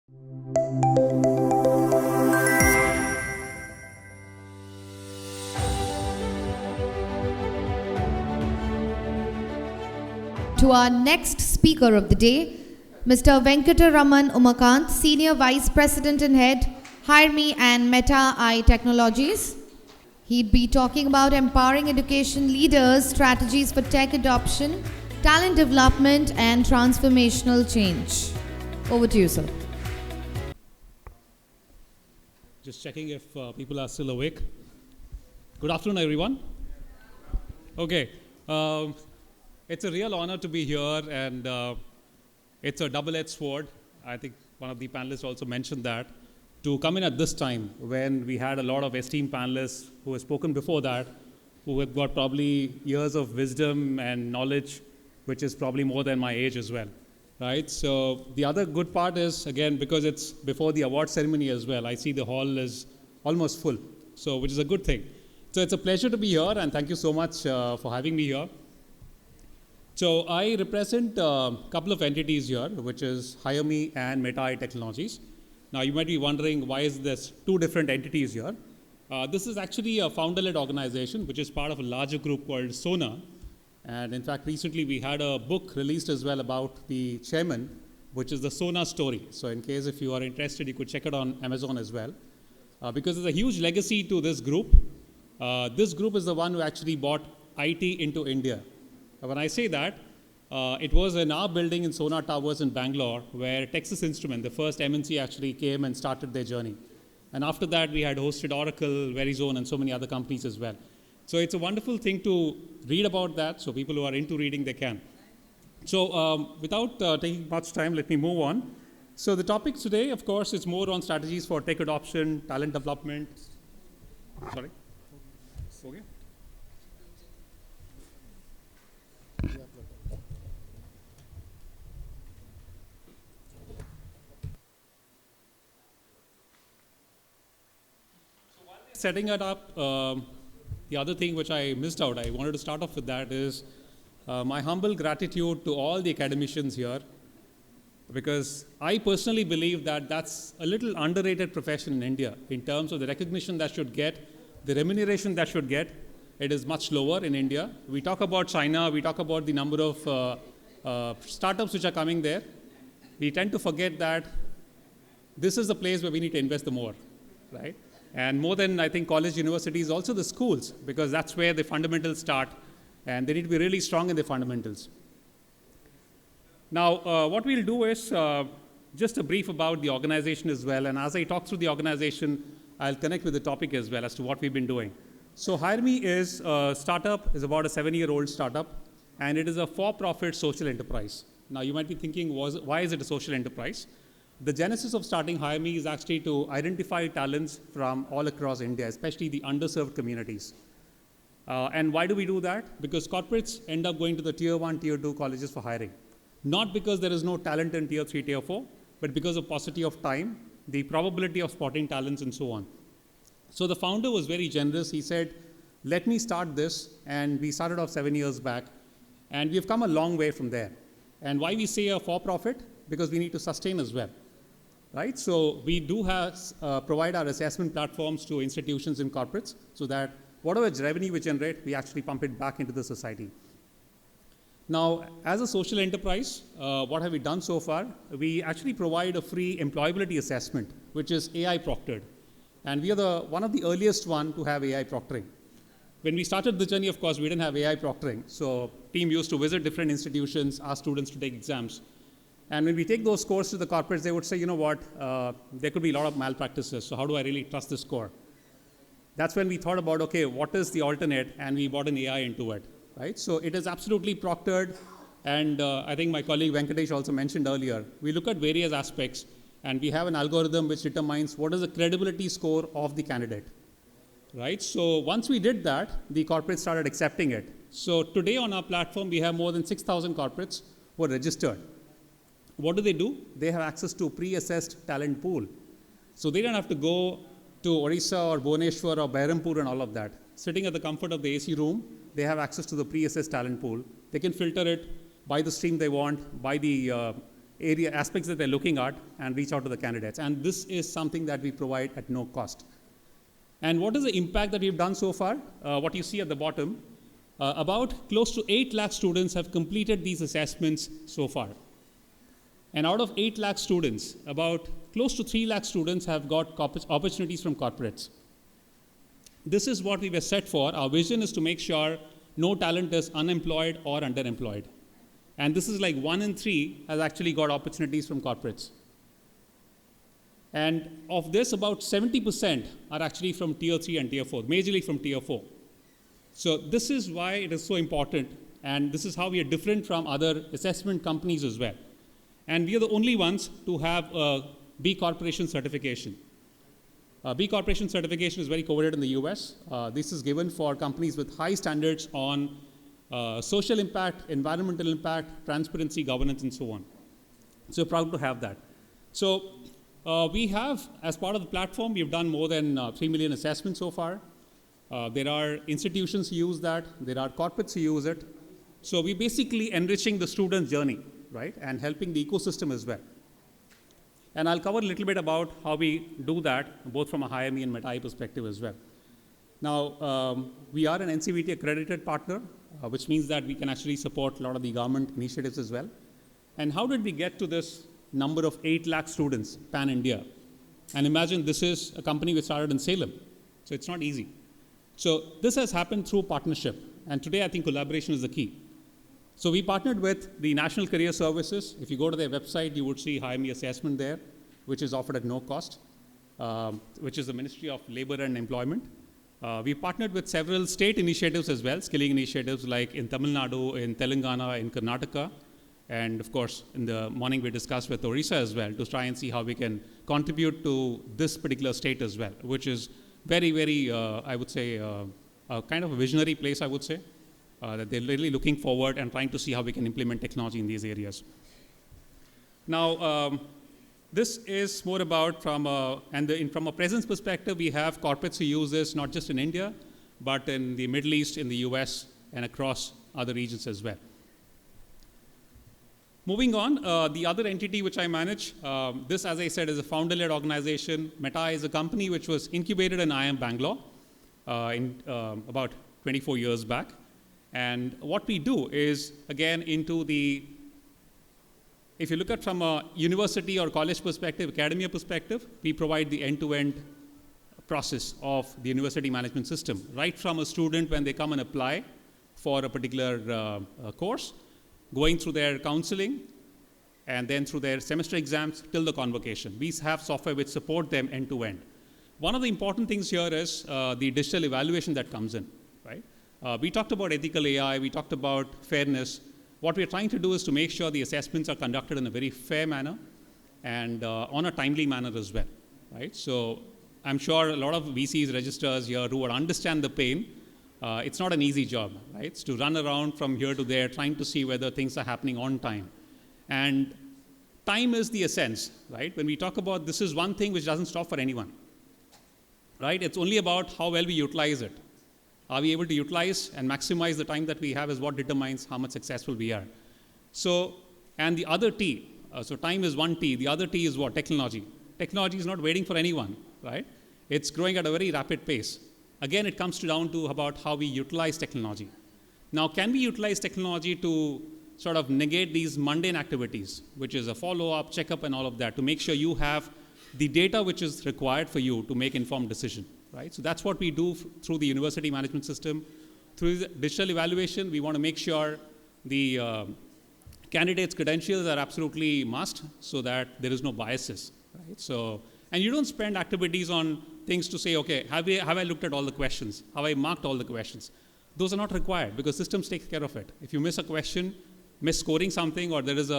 To our next speaker of the day, Mr. Venkatraman Umakanth, Senior Vice President and Head, HireMee and Meta AI Technologies. He'd be talking about empowering education leaders, strategies for tech adoption, talent development, and transformational change. Over to you, sir. Just checking if people are still awake. Good afternoon, everyone. Okay. It's a real honor to be here, and it's a double-edged sword. I think one of the panelists also mentioned that. To come in at this time when we had a lot of esteemed panelists who have spoken before that, who have got probably years of wisdom and knowledge, which is probably more than my age as well, right? So the other good part is, again, because it's before the award ceremony as well, I see the hall is almost full, so which is a good thing. So it's a pleasure to be here, and thank you so much for having me here. So I represent a couple of entities here, which is HireMee and Meta AI Technologies. Now you might be wondering, why is this two different entities here? This is actually a founder-led organization, which is part of a larger group called SONA. And in fact, recently we had a book released as well about the chairman, which is the SONA story. So in case if you are interested, you could check it on Amazon as well. Because there's a huge legacy to this group. This group is the one who actually brought IT into India. When I say that, it was in our building in Sona Towers in Bangalore where Texas Instruments, the first MNC, actually came and started their journey. And after that, we had hosted Oracle, Verizon, and so many other companies as well. So it's a wonderful thing to read about that, so people who are into reading, they can. So without taking much time, let me move on. So the topic today, of course, is more on strategies for tech adoption, talent development. Sorry? Okay. Setting it up, the other thing which I missed out, I wanted to start off with that is my humble gratitude to all the academicians here, because I personally believe that that's a little underrated profession in India in terms of the recognition that should get, the remuneration that should get. It is much lower in India. We talk about China, we talk about the number of startups which are coming there. We tend to forget that this is the place where we need to invest the more, right? And more than, I think, college, universities, also the schools, because that's where the fundamentals start, and they need to be really strong in the fundamentals. Now, what we'll do is just a brief about the organization as well, and as I talk through the organization, I'll connect with the topic as well as to what we've been doing. So HireMee is a startup, is about a 7-year-old startup, and it is a for-profit social enterprise. Now, you might be thinking, why is it a social enterprise? The genesis of starting HireMee is actually to identify talents from all across India, especially the underserved communities. And why do we do that? Because corporates end up going to the tier 1, tier 2 colleges for hiring. Not because there is no talent in tier 3, tier 4, but because of paucity of time, the probability of spotting talents, and so on. So the founder was very generous. He said, let me start this. And we started off 7 years back. And we've come a long way from there. And why we say a for-profit? Because we need to sustain as well. Right? So we do provide our assessment platforms to institutions and corporates so that whatever revenue we generate, we actually pump it back into the society. Now, as a social enterprise, what have we done so far? We actually provide a free employability assessment, which is AI proctored. And we are one of the earliest one to have AI proctoring. When we started the journey, of course, we didn't have AI proctoring. So team used to visit different institutions, ask students to take exams. And when we take those scores to the corporates, they would say, you know what, there could be a lot of malpractices, so how do I really trust this score? That's when we thought about, okay, what is the alternate? And we brought an AI into it, right? So it is absolutely proctored, and I think my colleague Venkatesh also mentioned earlier, we look at various aspects, and we have an algorithm which determines what is the credibility score of the candidate, right? So once we did that, the corporates started accepting it. So today on our platform, we have more than 6,000 corporates who are registered. What do? They have access to pre-assessed talent pool. So they don't have to go to Orissa or Bhubaneswar or Berhampur and all of that. Sitting at the comfort of the AC room, they have access to the pre-assessed talent pool. They can filter it by the stream they want, by the aspects that they're looking at and reach out to the candidates. And this is something that we provide at no cost. And what is the impact that we've done so far? What you see at the bottom, about close to 8 lakh students have completed these assessments so far. And out of 8 lakh students, about close to 3 lakh students have got opportunities from corporates. This is what we were set for. Our vision is to make sure no talent is unemployed or underemployed. And this is like 1 in 3 has actually got opportunities from corporates. And of this, about 70% are actually from Tier 3 and Tier 4, majorly from Tier 4. So this is why it is so important, and this is how we are different from other assessment companies as well. And we are the only ones to have a B Corporation certification. B Corporation certification is very coveted in the US. This is given for companies with high standards on social impact, environmental impact, transparency, governance, and so on. So proud to have that. So we have, as part of the platform, we've done more than 3 million assessments so far. There are institutions who use that. There are corporates who use it. So we're basically enriching the student's journey, right, and helping the ecosystem as well. And I'll cover a little bit about how we do that, both from a HireMee and Meta perspective as well. Now, we are an NCVT accredited partner, which means that we can actually support a lot of the government initiatives as well. And how did we get to this number of 8 lakh students, pan-India? And imagine this is a company which started in Salem, so it's not easy. So this has happened through partnership, and today I think collaboration is the key. So we partnered with the National Career Services. If you go to their website, you would see HireMee assessment there, which is offered at no cost, which is the Ministry of Labor and Employment. We partnered with several state initiatives as well, skilling initiatives like in Tamil Nadu, in Telangana, in Karnataka, and of course, in the morning we discussed with Orissa as well to try and see how we can contribute to this particular state as well, which is very, very, I would say, kind of a visionary place, I would say. That they're really looking forward and trying to see how we can implement technology in these areas. Now, this is more about from a presence perspective, we have corporates who use this not just in India, but in the Middle East, in the US, and across other regions as well. Moving on, the other entity which I manage, this, as I said, is a founder-led organization. Meta is a company which was incubated in IIM Bangalore in about 24 years back. And what we do is, again, if you look at from a university or college perspective, academia perspective, we provide the end-to-end process of the university management system, right from a student when they come and apply for a particular course, going through their counseling, and then through their semester exams till the convocation. We have software which support them end-to-end. One of the important things here is the digital evaluation that comes in, right? We talked about ethical AI, we talked about fairness. What we're trying to do is to make sure the assessments are conducted in a very fair manner and on a timely manner as well, right? So I'm sure a lot of VCs, registrars here who would understand the pain. It's not an easy job, right? It's to run around from here to there trying to see whether things are happening on time. And time is the essence, right? When we talk about this is one thing which doesn't stop for anyone, right? It's only about how well we utilize it. Are we able to utilize and maximize the time that we have is what determines how much successful we are. So, and the other T, so time is one T, the other T is what? Technology. Technology is not waiting for anyone, right? It's growing at a very rapid pace. Again, it comes down to about how we utilize technology. Now, can we utilize technology to sort of negate these mundane activities, which is a follow-up, checkup, and all of that, to make sure you have the data which is required for you to make informed decision? Right? So that's what we do through the university management system. Through the digital evaluation, we want to make sure the candidates' credentials are absolutely must so that there is no biases. Right? So, and you don't spend activities on things to say, okay, have I looked at all the questions? Have I marked all the questions? Those are not required because systems take care of it. If you miss a question, miss scoring something, or there is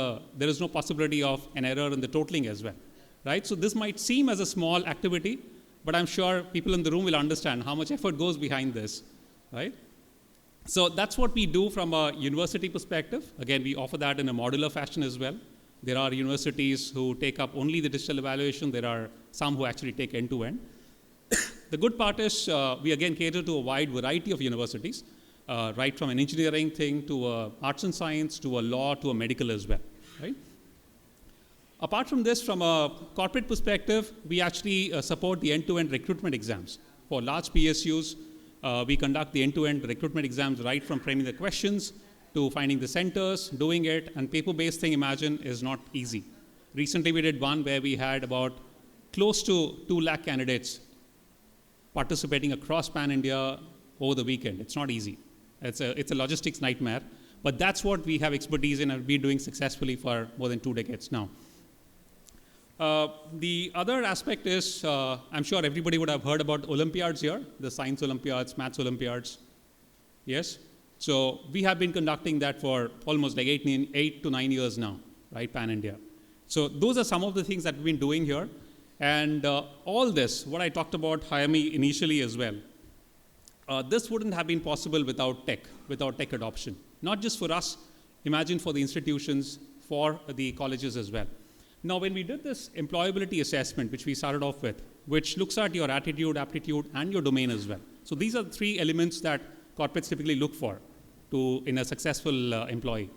no possibility of an error in the totaling as well. Right? So this might seem as a small activity, but I'm sure people in the room will understand how much effort goes behind this, right? So that's what we do from a university perspective. Again, we offer that in a modular fashion as well. There are universities who take up only the digital evaluation. There are some who actually take end-to-end. The good part is we again cater to a wide variety of universities, right from an engineering thing to arts and science, to a law, to a medical as well, right? Apart from this, from a corporate perspective, we actually support the end-to-end recruitment exams. For large PSUs, we conduct the end-to-end recruitment exams right from framing the questions to finding the centers, doing it, and paper-based thing, imagine, is not easy. Recently, we did one where we had about close to 2 lakh candidates participating across Pan-India over the weekend. It's not easy. It's a logistics nightmare, but that's what we have expertise in and been doing successfully for more than 2 decades now. The other aspect is, I'm sure everybody would have heard about Olympiads here, the science Olympiads, maths Olympiads. Yes? So we have been conducting that for almost like 8 to 9 years now, right, Pan-India. So those are some of the things that we've been doing here. And all this, what I talked about HireMee initially as well, this wouldn't have been possible without tech adoption. Not just for us, imagine for the institutions, for the colleges as well. Now, when we did this employability assessment, which we started off with, which looks at your attitude, aptitude, and your domain as well. So these are the 3 elements that corporates typically look for in a successful employee.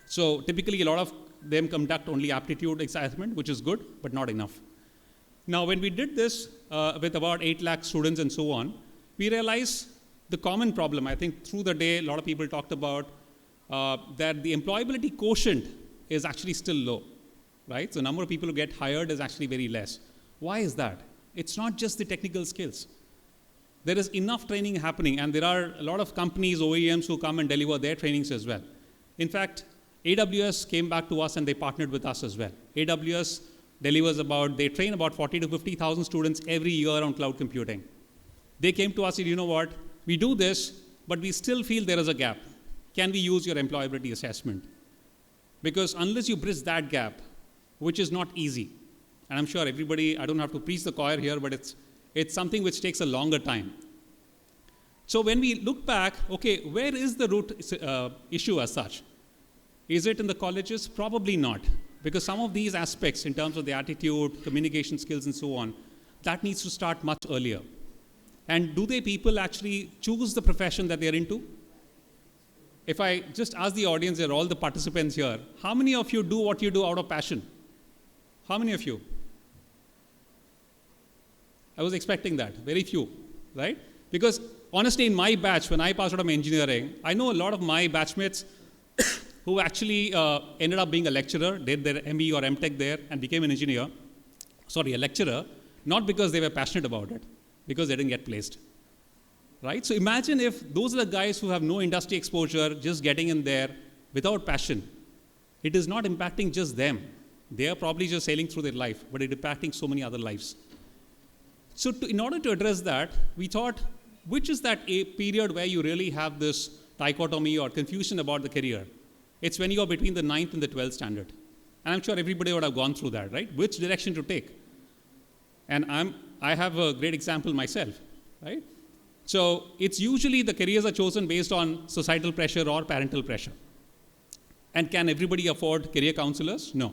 So typically, a lot of them conduct only aptitude assessment, which is good, but not enough. Now, when we did this with about 8 lakh students and so on, we realized the common problem. I think through the day, a lot of people talked about that the employability quotient is actually still low, right? So number of people who get hired is actually very less. Why is that? It's not just the technical skills. There is enough training happening, and there are a lot of companies, OEMs, who come and deliver their trainings as well. In fact, AWS came back to us and they partnered with us as well. AWS delivers they train about 40 to 50,000 students every year on cloud computing. They came to us and said, you know what, we do this, but we still feel there is a gap. Can we use your employability assessment? Because unless you bridge that gap, which is not easy, and I'm sure everybody, I don't have to preach the choir here, but it's something which takes a longer time. So when we look back, okay, where is the root issue as such? Is it in the colleges? Probably not, because some of these aspects in terms of the attitude, communication skills, and so on, that needs to start much earlier. And do people actually choose the profession that they're into? If I just ask the audience here, all the participants here, how many of you do what you do out of passion? How many of you? I was expecting that, very few, right? Because honestly, in my batch, when I passed out of engineering, I know a lot of my batchmates who actually ended up being a lecturer, did their ME or MTech there, and became an engineer. Sorry, a lecturer, not because they were passionate about it, because they didn't get placed, right? So imagine if those are the guys who have no industry exposure, just getting in there without passion. It is not impacting just them. They are probably just sailing through their life, but it's impacting so many other lives. So in order to address that, we thought, which is that a period where you really have this dichotomy or confusion about the career? It's when you are between the 9th and the 12th standard. And I'm sure everybody would have gone through that, right? Which direction to take? And I have a great example myself, right? So it's usually the careers are chosen based on societal pressure or parental pressure. And can everybody afford career counselors? No.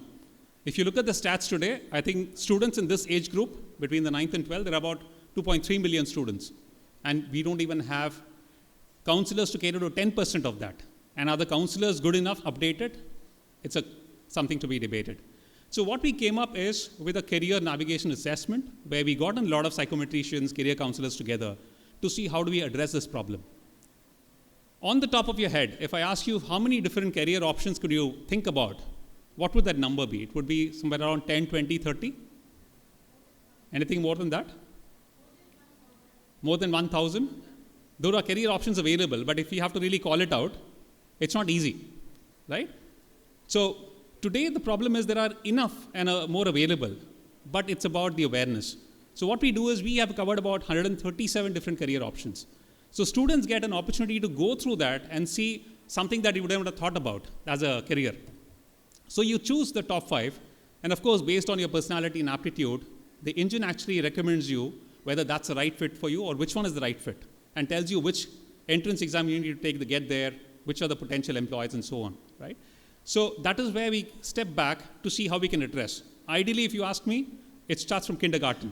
If you look at the stats today, I think students in this age group, between the 9th and 12th, there are about 2.3 million students. And we don't even have counselors to cater to 10% of that. And are the counselors good enough, updated? It's something to be debated. So what we came up is with a career navigation assessment, where we got a lot of psychometricians, career counselors together to see how do we address this problem. On the top of your head, if I ask you how many different career options could you think about, what would that number be? It would be somewhere around 10, 20, 30? Anything more than that? More than 1,000? There are career options available, but if you have to really call it out, it's not easy, right? So today the problem is there are enough and more available, but it's about the awareness. So what we do is we have covered about 137 different career options. So students get an opportunity to go through that and see something that you would never have thought about as a career. So you choose the top 5, and of course, based on your personality and aptitude, the engine actually recommends you whether that's the right fit for you or which one is the right fit, and tells you which entrance exam you need to take to get there, which are the potential employees, and so on, right? So that is where we step back to see how we can address. Ideally, if you ask me, it starts from kindergarten.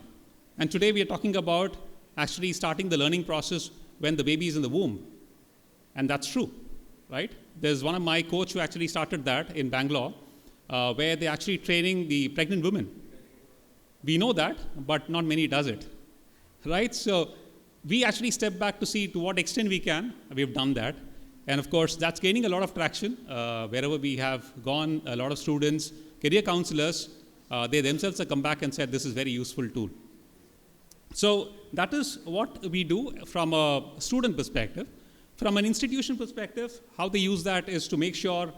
And today we are talking about actually starting the learning process when the baby is in the womb. And that's true, right? There's one of my coach who actually started that in Bangalore, where they're actually training the pregnant women. We know that, but not many does it, right? So we actually step back to see to what extent we can. We've done that. And of course, that's gaining a lot of traction. Wherever we have gone, a lot of students, career counselors, they themselves have come back and said, this is a very useful tool. So that is what we do from a student perspective. From an institution perspective, how they use that is to make sure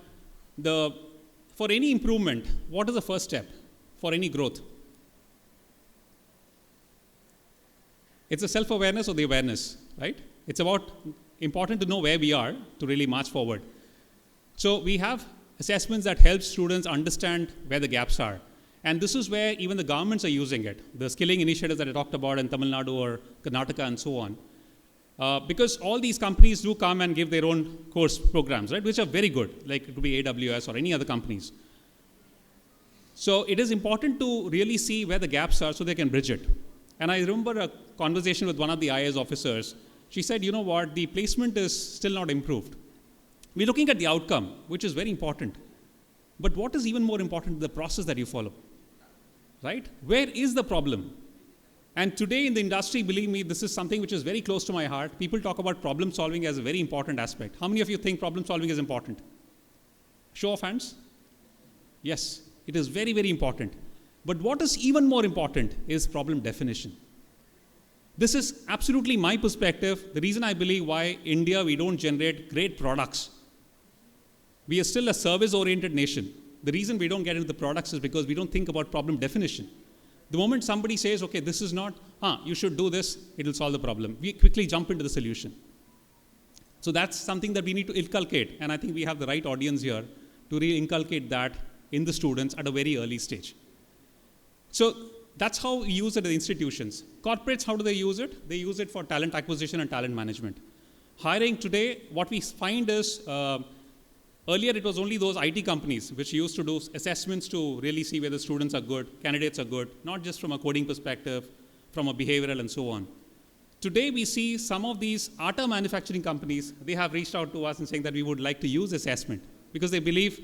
for any improvement, what is the first step for any growth? It's a self-awareness or the awareness, right? It's important to know where we are to really march forward. So we have assessments that help students understand where the gaps are. And this is where even the governments are using it. The skilling initiatives that I talked about in Tamil Nadu or Karnataka and so on. Because all these companies do come and give their own course programs, right, which are very good, like it could be AWS or any other companies. So it is important to really see where the gaps are so they can bridge it. And I remember a conversation with one of the IAS officers. She said, you know what, the placement is still not improved. We're looking at the outcome, which is very important. But what is even more important is the process that you follow, right? Where is the problem? And today in the industry, believe me, this is something which is very close to my heart. People talk about problem solving as a very important aspect. How many of you think problem solving is important? Show of hands? Yes, it is very, very important. But what is even more important is problem definition. This is absolutely my perspective. The reason I believe why India, we don't generate great products. We are still a service-oriented nation. The reason we don't get into the products is because we don't think about problem definition. The moment somebody says, okay, this is not, you should do this, it will solve the problem. We quickly jump into the solution. So that's something that we need to inculcate. And I think we have the right audience here to really inculcate that in the students at a very early stage. So that's how we use it at the institutions. Corporates, how do they use it? They use it for talent acquisition and talent management. Hiring today, what we find is, earlier it was only those IT companies which used to do assessments to really see whether students are good, candidates are good, not just from a coding perspective, from a behavioral and so on. Today we see some of these auto manufacturing companies, they have reached out to us and saying that we would like to use assessment because they believe,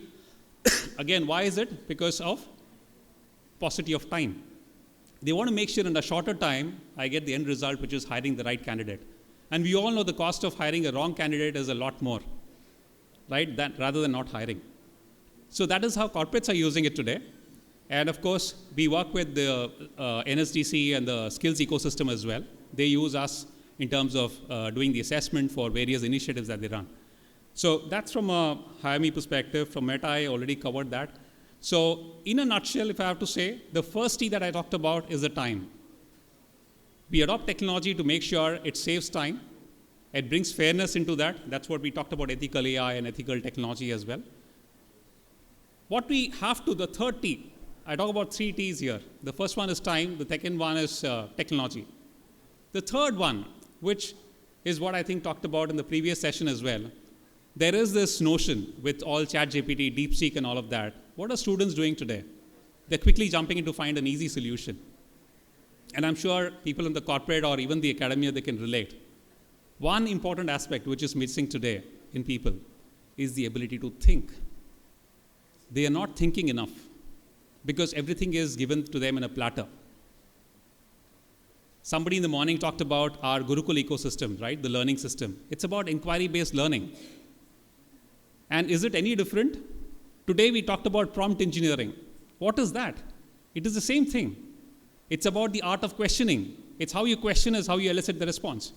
again, why is it? Because of paucity of time. They want to make sure in a shorter time, I get the end result, which is hiring the right candidate. And we all know the cost of hiring a wrong candidate is a lot more, right, rather than not hiring. So that is how corporates are using it today. And of course, we work with the NSDC and the skills ecosystem as well. They use us in terms of doing the assessment for various initiatives that they run. So that's from a HireMee perspective. From Meta, I already covered that. So in a nutshell, if I have to say, the first T that I talked about is the time. We adopt technology to make sure it saves time. It brings fairness into that. That's what we talked about, ethical AI and ethical technology as well. What we have to, the third T, I talk about 3 T's here. The first one is time. The second one is technology. The third one, which is what I think talked about in the previous session as well, there is this notion with all ChatGPT, DeepSeek and all of that. What are students doing today? They're quickly jumping in to find an easy solution. And I'm sure people in the corporate or even the academia, they can relate. One important aspect which is missing today in people is the ability to think. They are not thinking enough because everything is given to them in a platter. Somebody in the morning talked about our Gurukul ecosystem, right? The learning system. It's about inquiry-based learning. And is it any different? Today we talked about prompt engineering. What is that? It is the same thing. It's about the art of questioning. It's how you question is how you elicit the response.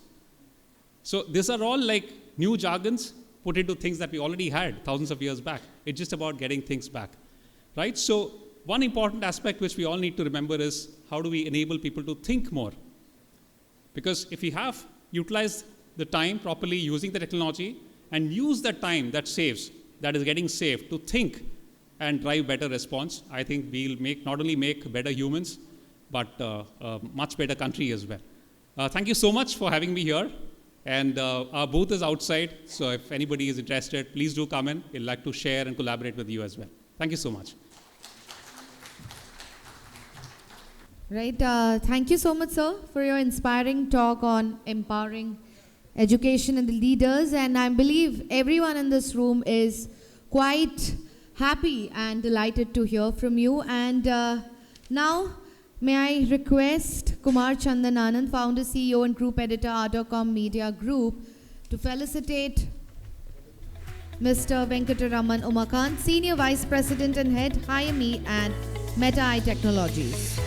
So these are all like new jargons put into things that we already had thousands of years back. It's just about getting things back, right? So one important aspect which we all need to remember is how do we enable people to think more? Because if we have utilized the time properly using the technology and use that time that saves, that is getting saved to think and drive better response, I think we'll not only make better humans, but a much better country as well. Thank you so much for having me here. And our booth is outside, so if anybody is interested, please do come in. We'd like to share and collaborate with you as well. Thank you so much. Right. Thank you so much, sir, for your inspiring talk on empowering education and the leaders. And I believe everyone in this room is quite happy and delighted to hear from you. And now, may I request Kumar Chandan Anand, founder, CEO, and group editor, ArdorComm Media Group, to felicitate Mr. Venkatraman Umakanth, Senior Vice President and Head, HireMee and Meta AI Technologies.